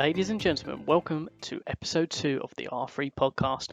Ladies and gentlemen, welcome to episode 2 of the R3 podcast.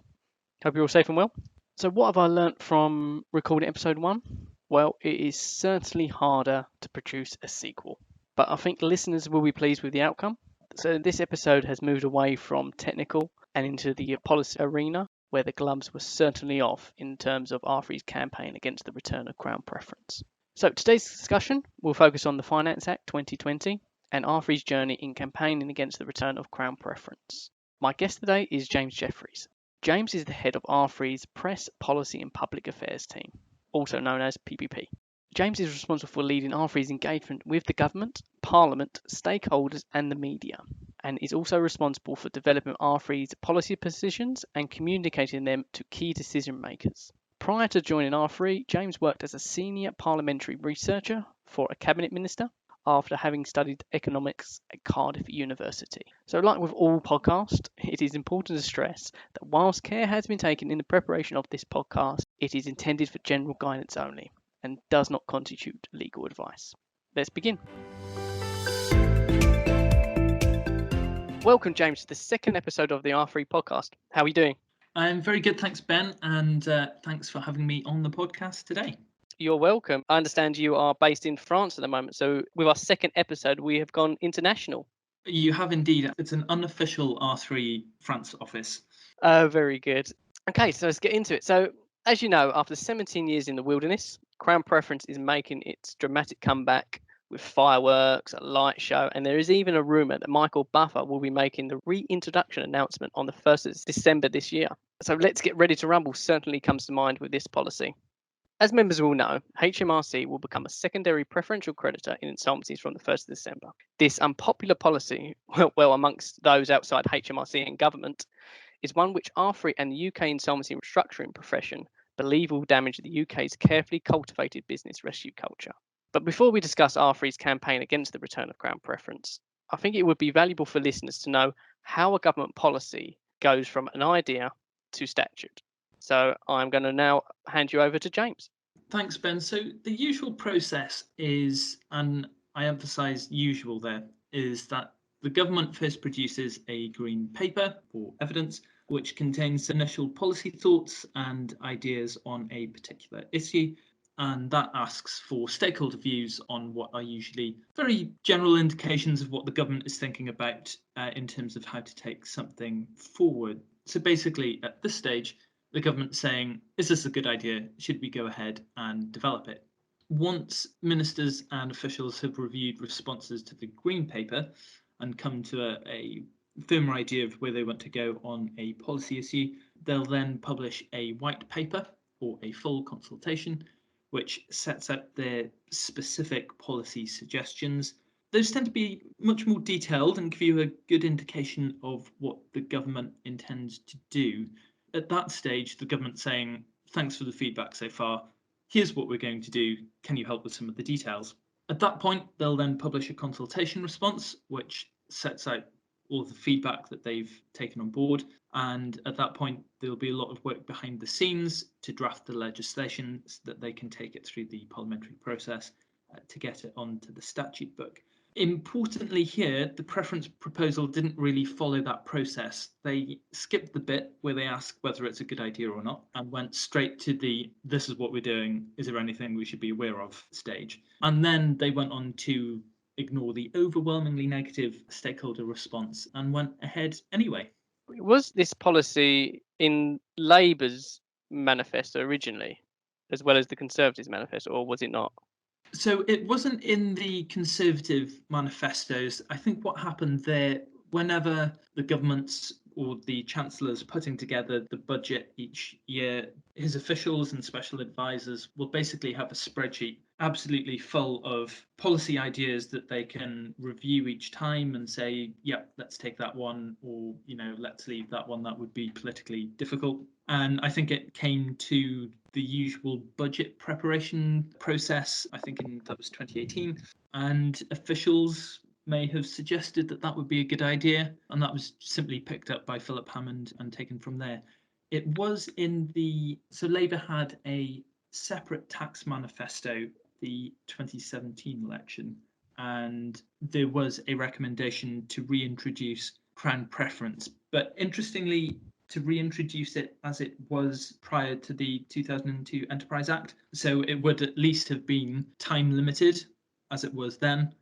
Hope you're all safe and well. So what have I learnt from recording episode 1? Well, it is certainly harder to produce a sequel, but I think listeners will be pleased with the outcome. So this episode has moved away from technical and into the policy arena, where the gloves were certainly off in terms of R3's campaign against the return of Crown preference. So today's discussion will focus on the Finance Act 2020 and R3's journey in campaigning against the return of Crown preference. My guest today is James Jeffries. James is the head of R3's Press, Policy and Public Affairs team, also known as PPP. James is responsible for leading R3's engagement with the government, parliament, stakeholders and the media, and is also responsible for developing R3's policy positions and communicating them to key decision makers. Prior to joining R3, James worked as a senior parliamentary researcher for a cabinet minister after having studied economics at Cardiff University. So like with all podcasts, it is important to stress that whilst care has been taken in the preparation of this podcast, it is intended for general guidance only and does not constitute legal advice. Let's begin. Welcome, James, to the second episode of the R3 podcast. How are you doing? I'm very good, thanks, Ben, and thanks for having me on the podcast today. You're welcome. I understand you are based in France at the moment, so with our second episode, we have gone international. You have indeed. It's an unofficial R3 France office. Very good. Okay, so let's get into it. So, as you know, after 17 years in the wilderness, Crown Preference is making its dramatic comeback with fireworks, a light show, and there is even a rumour that Michael Buffer will be making the reintroduction announcement on the 1st of December this year. So let's get ready to rumble certainly comes to mind with this policy. As members will know, HMRC will become a secondary preferential creditor in insolvencies from the 1st of December. This unpopular policy, well amongst those outside HMRC and government, is one which R3 and the UK insolvency and restructuring profession believe will damage the UK's carefully cultivated business rescue culture. But before we discuss R3's campaign against the return of Crown preference, I think it would be valuable for listeners to know how a government policy goes from an idea to statute. So I'm going to now hand you over to James. Thanks, Ben. So the usual process is, and I emphasise usual there, is that the government first produces a green paper for evidence, which contains initial policy thoughts and ideas on a particular issue. And that asks for stakeholder views on what are usually very general indications of what the government is thinking about in terms of how to take something forward. So basically, at this stage, the government's saying, is this a good idea? Should we go ahead and develop it? Once ministers and officials have reviewed responses to the green paper and come to a firmer idea of where they want to go on a policy issue, they'll then publish a white paper or a full consultation, which sets out their specific policy suggestions. Those tend to be much more detailed and give you a good indication of what the government intends to do. At that stage, the government's saying, thanks for the feedback so far. Here's what we're going to do. Can you help with some of the details? At that point, they'll then publish a consultation response, which sets out all of the feedback that they've taken on board. And at that point, there'll be a lot of work behind the scenes to draft the legislation so that they can take it through the parliamentary process to get it onto the statute book. Importantly here, the preference proposal didn't really follow that process. They skipped the bit where they ask whether it's a good idea or not and went straight to the this is what we're doing, is there anything we should be aware of stage. And then they went on to ignore the overwhelmingly negative stakeholder response and went ahead anyway. Was this policy in Labour's manifesto originally, as well as the Conservatives' manifesto, or was it not? So it wasn't in the Conservative manifestos. I think what happened there, whenever the government's or the Chancellor's putting together the budget each year, his officials and special advisors will basically have a spreadsheet absolutely full of policy ideas that they can review each time and say, yep, let's take that one, or, let's leave that one. That would be politically difficult. And I think it came to the usual budget preparation process, I think that was 2018, and officials may have suggested that that would be a good idea, and that was simply picked up by Philip Hammond and taken from there. It was so Labour had a separate tax manifesto, the 2017 election, and there was a recommendation to reintroduce Crown preference. But interestingly, to reintroduce it as it was prior to the 2002 Enterprise Act. So it would at least have been time limited as it was then.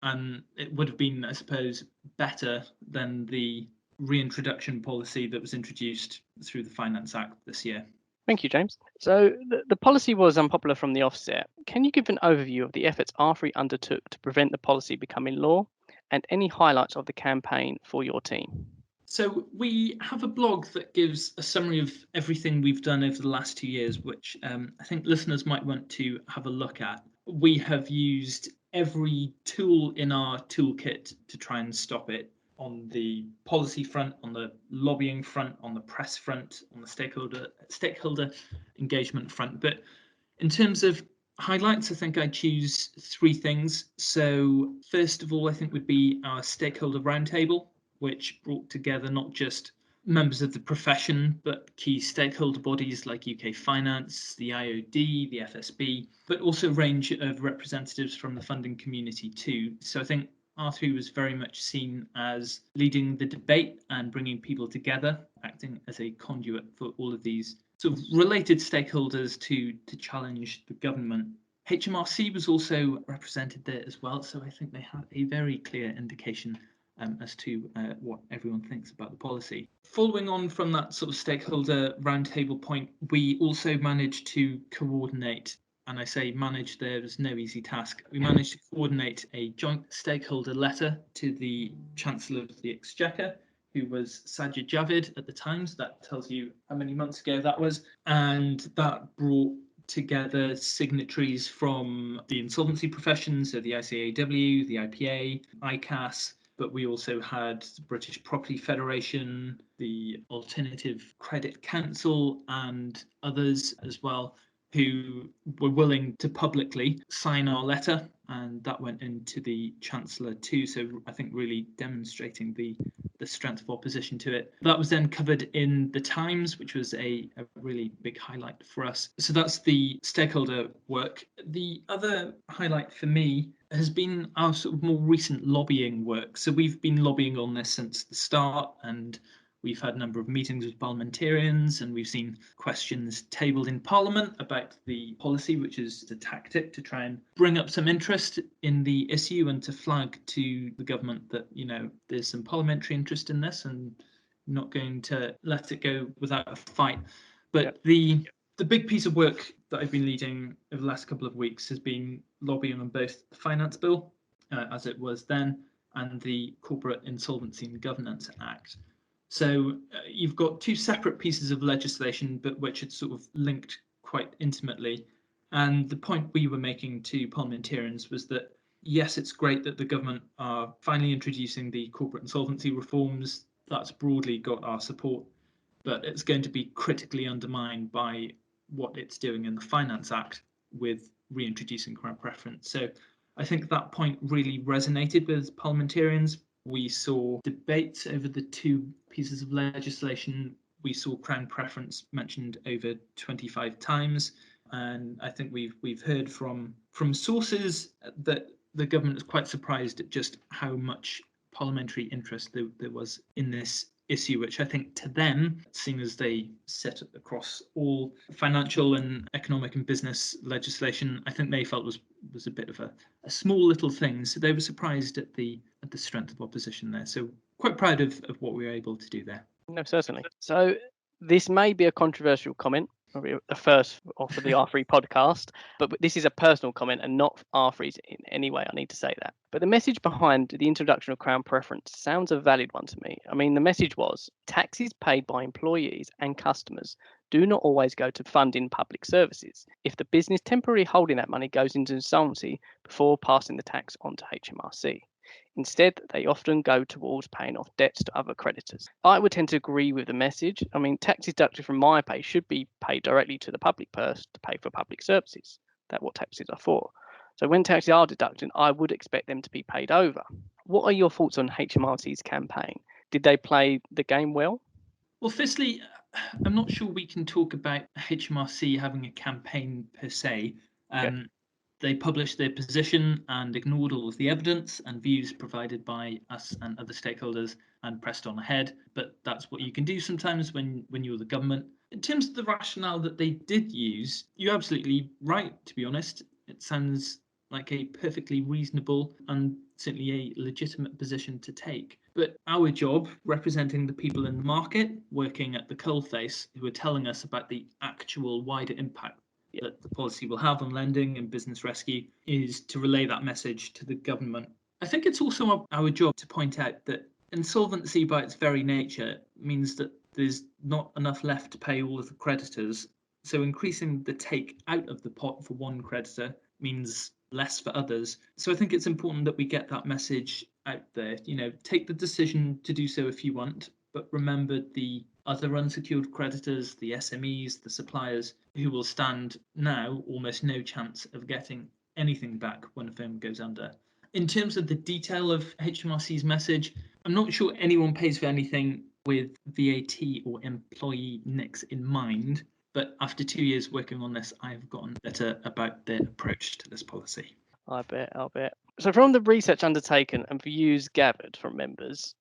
And it would have been, I suppose, better than the reintroduction policy that was introduced through the Finance Act this year. Thank you, James. So the policy was unpopular from the offset. Can you give an overview of the efforts R3 undertook to prevent the policy becoming law and any highlights of the campaign for your team? So we have a blog that gives a summary of everything we've done over the last 2 years, which I think listeners might want to have a look at. We have used every tool in our toolkit to try and stop it, on the policy front, on the lobbying front, on the press front, on the stakeholder engagement front. But in terms of highlights, I think I choose 3 things. So first of all, I think would be our stakeholder roundtable, which brought together not just members of the profession, but key stakeholder bodies like UK Finance, the IOD, the FSB, but also a range of representatives from the funding community too. So I think R3 was very much seen as leading the debate and bringing people together, acting as a conduit for all of these sort of related stakeholders to challenge the government. HMRC was also represented there as well, so I think they had a very clear indication as to what everyone thinks about the policy. Following on from that sort of stakeholder roundtable point, we also managed to coordinate, and I say manage, there was no easy task. We managed to coordinate a joint stakeholder letter to the Chancellor of the Exchequer, who was Sajid Javid at the time, so that tells you how many months ago that was, and that brought together signatories from the insolvency profession, so the ICAW, the IPA, ICAS, but we also had the British Property Federation, the Alternative Credit Council, and others as well, who were willing to publicly sign our letter, and that went into the Chancellor too. So I think really demonstrating the strength of opposition to it. That was then covered in the Times, which was a really big highlight for us. So that's the stakeholder work. The other highlight for me has been our sort of more recent lobbying work. So we've been lobbying on this since the start, and we've had a number of meetings with parliamentarians, and we've seen questions tabled in Parliament about the policy, which is a tactic to try and bring up some interest in the issue and to flag to the government that, you know, there's some parliamentary interest in this and not going to let it go without a fight. But the big piece of work that I've been leading over the last couple of weeks has been lobbying on both the Finance Bill, as it was then, and the Corporate Insolvency and Governance Act. So you've got 2 separate pieces of legislation, but which are sort of linked quite intimately. And the point we were making to parliamentarians was that, yes, it's great that the government are finally introducing the corporate insolvency reforms. That's broadly got our support, but it's going to be critically undermined by what it's doing in the Finance Act with reintroducing Crown preference. So I think that point really resonated with parliamentarians. We saw debates over the 2 pieces of legislation. We saw Crown preference mentioned over 25 times, and I think we've heard from sources that the government is quite surprised at just how much parliamentary interest there was in this issue, which I think to them, seeing as they sit across all financial and economic and business legislation, I think they felt was a bit of a small little thing. So they were surprised at the strength of opposition there. So quite proud of what we were able to do there. No, certainly. So this may be a controversial comment, probably the first off of the R3 podcast, but this is a personal comment and not R3's in any way. I need to say that. But the message behind the introduction of Crown preference sounds a valid one to me. I mean, the message was taxes paid by employees and customers do not always go to funding public services. If the business temporarily holding that money goes into insolvency before passing the tax on to HMRC. Instead, they often go towards paying off debts to other creditors. I would tend to agree with the message. I mean, taxes deducted from my pay should be paid directly to the public purse to pay for public services. That's what taxes are for. So when taxes are deducted, I would expect them to be paid over. What are your thoughts on HMRC's campaign? Did they play the game well? Well, firstly, I'm not sure we can talk about HMRC having a campaign per se. Okay. They published their position and ignored all of the evidence and views provided by us and other stakeholders and pressed on ahead. But that's what you can do sometimes when you're the government. In terms of the rationale that they did use, you're absolutely right, to be honest. It sounds like a perfectly reasonable and certainly a legitimate position to take. But our job, representing the people in the market, working at the coalface, who are telling us about the actual wider impact that the policy will have on lending and business rescue, is to relay that message to the government. I think it's also our job to point out that insolvency by its very nature means that there's not enough left to pay all of the creditors. So increasing the take out of the pot for one creditor means less for others. So I think it's important that we get that message out there. Take the decision to do so if you want, but remember the other unsecured creditors, the SMEs, the suppliers, who will stand now almost no chance of getting anything back when a firm goes under. In terms of the detail of HMRC's message, I'm not sure anyone pays for anything with VAT or employee NICs in mind, but after 2 years working on this, I have gotten better about their approach to this policy. I bet. So from the research undertaken and views gathered from members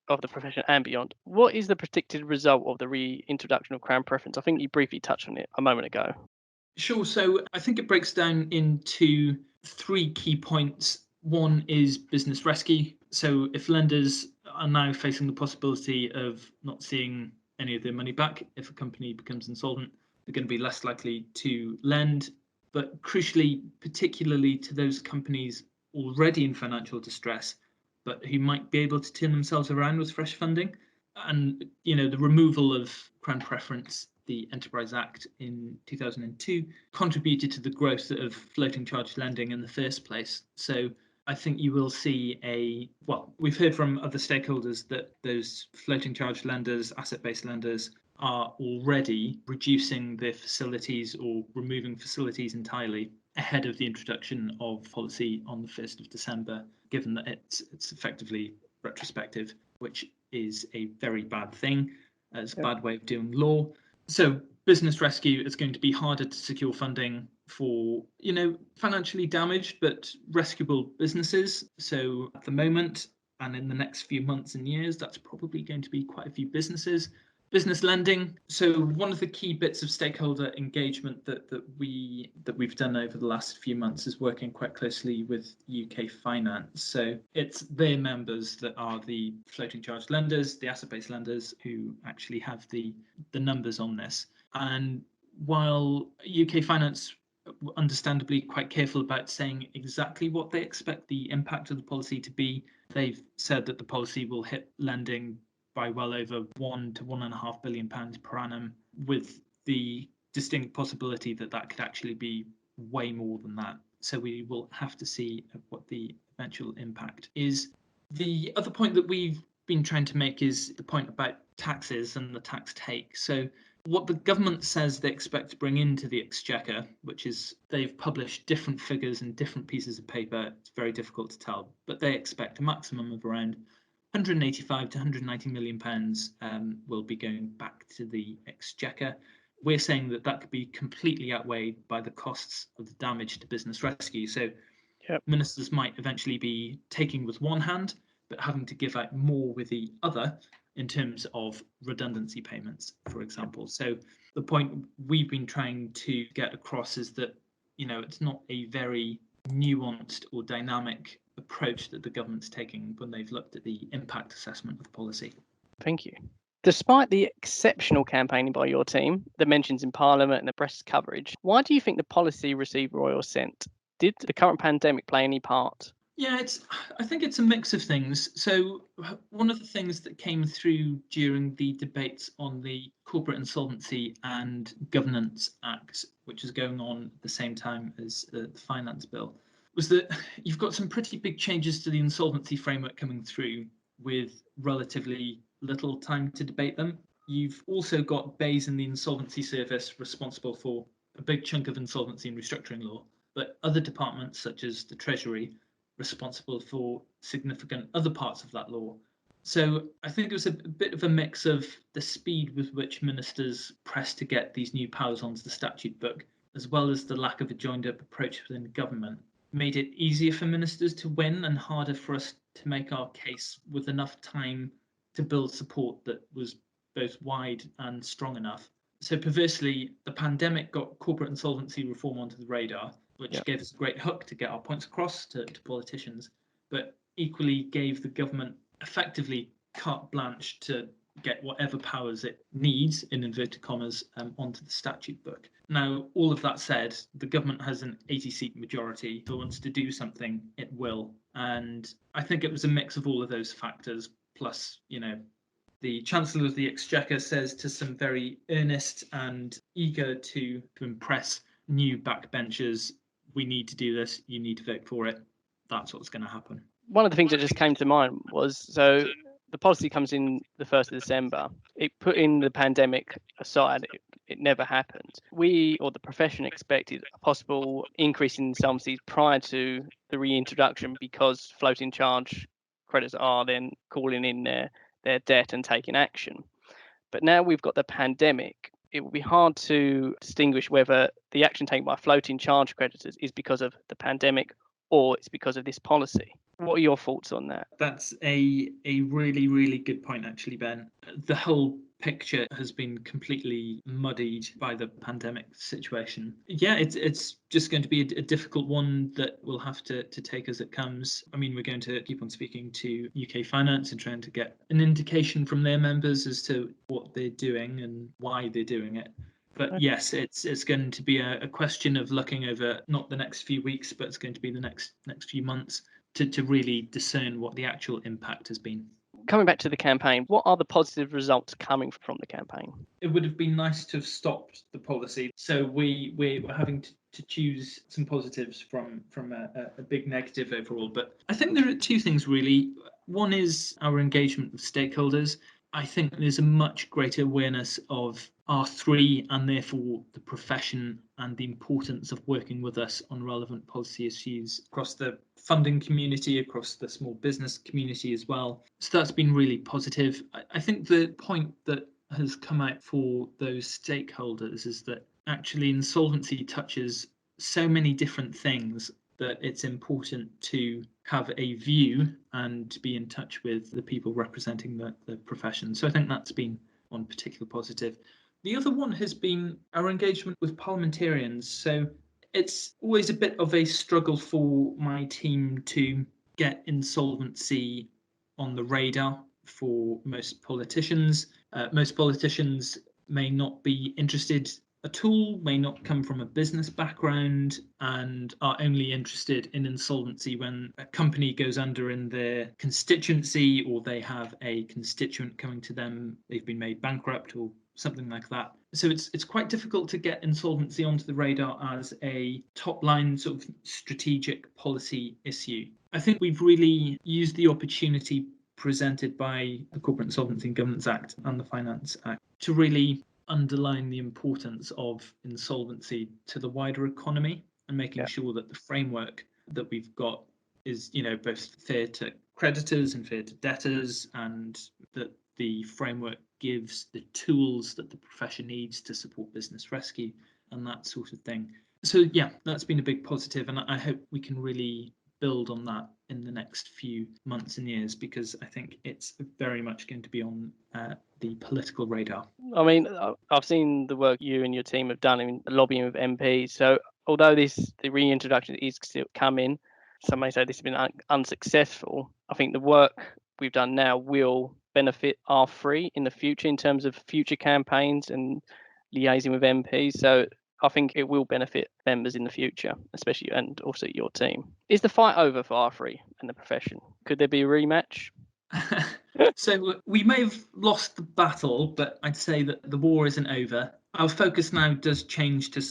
of the profession and beyond, what is the predicted result of the reintroduction of Crown preference? I think you briefly touched on it a moment ago. Sure. So I think it breaks down into 3 key points. One is business rescue. So if lenders are now facing the possibility of not seeing any of their money back if a company becomes insolvent, they're going to be less likely to lend. But crucially, particularly to those companies already in financial distress, but who might be able to turn themselves around with fresh funding. And, the removal of Crown preference, the Enterprise Act in 2002, contributed to the growth of floating charge lending in the first place. So I think you will see we've heard from other stakeholders that those floating charge lenders, asset-based lenders, are already reducing their facilities or removing facilities entirely ahead of the introduction of policy on the 1st of December, given that it's effectively retrospective, which is a very bad thing. It's a bad way of doing law. So business rescue is going to be harder to secure funding for, financially damaged but rescuable businesses. So at the moment and in the next few months and years, that's probably going to be quite a few businesses. Business lending. So one of the key bits of stakeholder engagement that we've done over the last few months is working quite closely with UK Finance. So it's their members that are the floating charge lenders, the asset-based lenders, who actually have the numbers on this. And while UK Finance understandably quite careful about saying exactly what they expect the impact of the policy to be, they've said that the policy will hit lending by well over £1 to £1.5 billion per annum, with the distinct possibility that could actually be way more than that. So we will have to see what the eventual impact is. The other point that we've been trying to make is the point about taxes and the tax take. So what the government says they expect to bring into the Exchequer, which is they've published different figures in different pieces of paper. It's very difficult to tell, but they expect a maximum of around 185 to 190 million pounds will be going back to the Exchequer. We're saying that could be completely outweighed by the costs of the damage to business rescue. So ministers might eventually be taking with one hand, but having to give out more with the other in terms of redundancy payments, for example. So the point we've been trying to get across is that, it's not a very nuanced or dynamic approach that the government's taking when they've looked at the impact assessment of the policy. Thank you. Despite the exceptional campaigning by your team, the mentions in Parliament and the press coverage, why do you think the policy received royal assent? Did the current pandemic play any part? Yeah, I think it's a mix of things. So one of the things that came through during the debates on the Corporate Insolvency and Governance Act, which is going on at the same time as the Finance Bill, was that you've got some pretty big changes to the insolvency framework coming through with relatively little time to debate them. You've also got BEIS in the Insolvency Service responsible for a big chunk of insolvency and restructuring law, but other departments such as the Treasury responsible for significant other parts of that law. So I think it was a bit of a mix of the speed with which ministers pressed to get these new powers onto the statute book, as well as the lack of a joined-up approach within the government, made it easier for ministers to win and harder for us to make our case with enough time to build support that was both wide and strong enough. So perversely, the pandemic got corporate insolvency reform onto the radar, which gave us a great hook to get our points across to politicians, but equally gave the government effectively carte blanche to get whatever powers it needs, in inverted commas, onto the statute book. Now, all of that said, the government has an 80-seat majority. If it wants to do something, it will. And I think it was a mix of all of those factors, plus, the Chancellor of the Exchequer says to some very earnest and eager to impress new backbenchers, we need to do this, you need to vote for it. That's what's going to happen. One of the things that just came to mind was, so the policy comes in the 1st of December. It put in the pandemic aside, it never happened. We, or the profession, expected a possible increase in insolvencies prior to the reintroduction because floating charge creditors are then calling in their debt and taking action. But now we've got the pandemic, it will be hard to distinguish whether the action taken by floating charge creditors is because of the pandemic or it's because of this policy. What are your thoughts on that? That's a really, really good point, actually, Ben. The whole picture has been completely muddied by the pandemic situation. Yeah, it's just going to be a difficult one that we'll have to take as it comes. I mean, we're going to keep on speaking to UK Finance and trying to get an indication from their members as to what they're doing and why they're doing it. But yes, it's going to be a question of looking over not the next few weeks, but it's going to be the next few months to really discern what the actual impact has been. Coming back to the campaign, what are the positive results coming from the campaign? It would have been nice to have stopped the policy. So we're having to choose some positives from a big negative overall. But I think there are two things really. One is our engagement with stakeholders. I think there's a much greater awareness of R3 and therefore the profession and the importance of working with us on relevant policy issues across the funding community, across the small business community as well. So that's been really positive. I think the point that has come out for those stakeholders is that actually insolvency touches so many different things that it's important to have a view and to be in touch with the people representing the profession. So I think that's been one particular positive. The other one has been our engagement with parliamentarians. So it's always a bit of a struggle for my team to get insolvency on the radar for most politicians. Most politicians may not be interested at all, may not come from a business background, and are only interested in insolvency when a company goes under in their constituency, or they have a constituent coming to them, they've been made bankrupt or something like that. So it's quite difficult to get insolvency onto the radar as a top line sort of strategic policy issue. I think we've really used the opportunity presented by the Corporate Insolvency and Governance Act and the Finance Act to really underline the importance of insolvency to the wider economy and making sure that the framework that we've got is, both fair to creditors and fair to debtors, and that the framework gives the tools that the profession needs to support business rescue and that sort of thing. So yeah, that's been a big positive, and I hope we can really build on that in the next few months and years, because I think it's very much going to be on the political radar. I mean, I've seen the work you and your team have done in lobbying with MPs. So although the reintroduction is still coming, some may say this has been unsuccessful. I think the work we've done now will benefit R3 in the future in terms of future campaigns and liaising with MPs. So I think it will benefit members in the future, especially, and also your team. Is the fight over for R3 and the profession? Could there be a rematch? So we may have lost the battle, but I'd say that the war isn't over. Our focus now does change to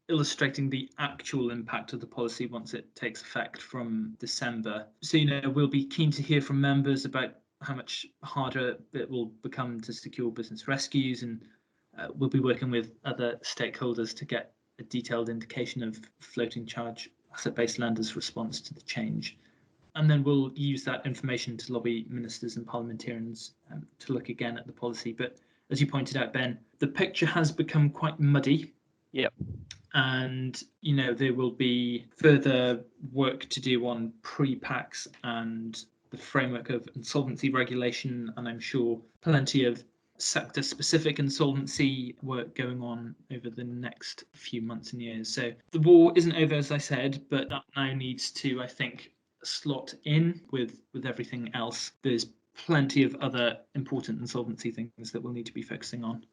illustrating the actual impact of the policy once it takes effect from December. So, we'll be keen to hear from members about how much harder it will become to secure business rescues, and we'll be working with other stakeholders to get a detailed indication of floating charge asset-based lenders' response to the change. And then we'll use that information to lobby ministers and parliamentarians to look again at the policy. But as you pointed out, Ben, the picture has become quite muddy. Yep. And, there will be further work to do on pre-packs and the framework of insolvency regulation. And I'm sure plenty of sector-specific insolvency work going on over the next few months and years. So the war isn't over, as I said, but that now needs to, I think, slot in with everything else. There's plenty of other important insolvency things that we'll need to be focusing on.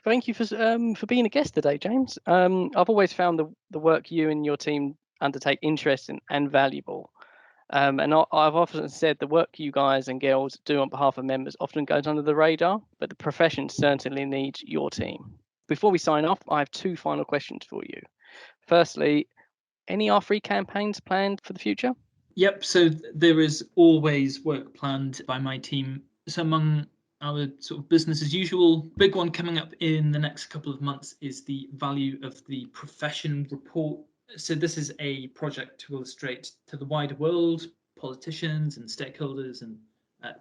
Thank you for being a guest today, James. I've always found the work you and your team undertake interesting and valuable. And I've often said the work you guys and girls do on behalf of members often goes under the radar, but the profession certainly needs your team. Before we sign off, I have 2 final questions for you. Firstly, any R3 campaigns planned for the future? Yep, so there is always work planned by my team. So among our sort of business as usual, big one coming up in the next couple of months is the Value of the Profession report. So this is a project to illustrate to the wider world, politicians and stakeholders and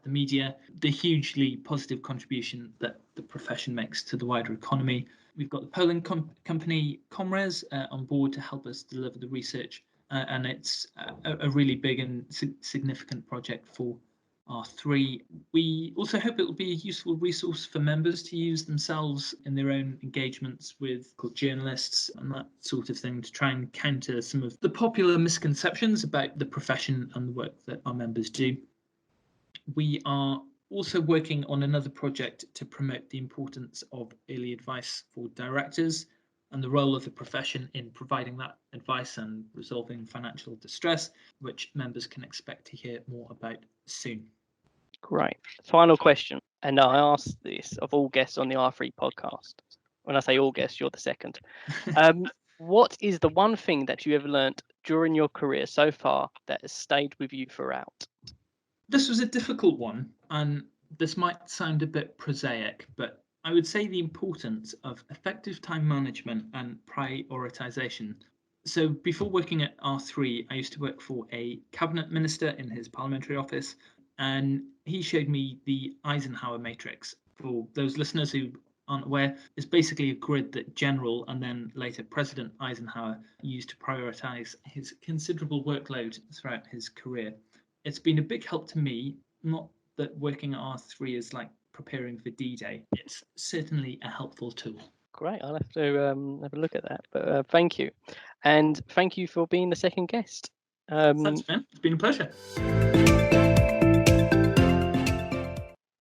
the media, the hugely positive contribution that the profession makes to the wider economy. We've got the polling company Comres on board to help us deliver the research, and it's a really big and significant project for R3. We also hope it will be a useful resource for members to use themselves in their own engagements with journalists and that sort of thing, to try and counter some of the popular misconceptions about the profession and the work that our members do. We are also working on another project to promote the importance of early advice for directors and the role of the profession in providing that advice and resolving financial distress, which members can expect to hear more about soon. Great. Final question, and I ask this of all guests on the R3 podcast. When I say all guests, you're the second. What is the one thing that you have learnt during your career so far that has stayed with you throughout? This was a difficult one, and this might sound a bit prosaic, but I would say the importance of effective time management and prioritization. So before working at R3, I used to work for a cabinet minister in his parliamentary office, and he showed me the Eisenhower matrix. For those listeners who aren't aware, it's basically a grid that General and then later President Eisenhower used to prioritize his considerable workload throughout his career. It's been a big help to me, not that working at R3 is like preparing for D-Day. It's certainly a helpful tool. Great, I'll have to have a look at that. But thank you. And thank you for being the second guest. Thanks, Ben. It's been a pleasure.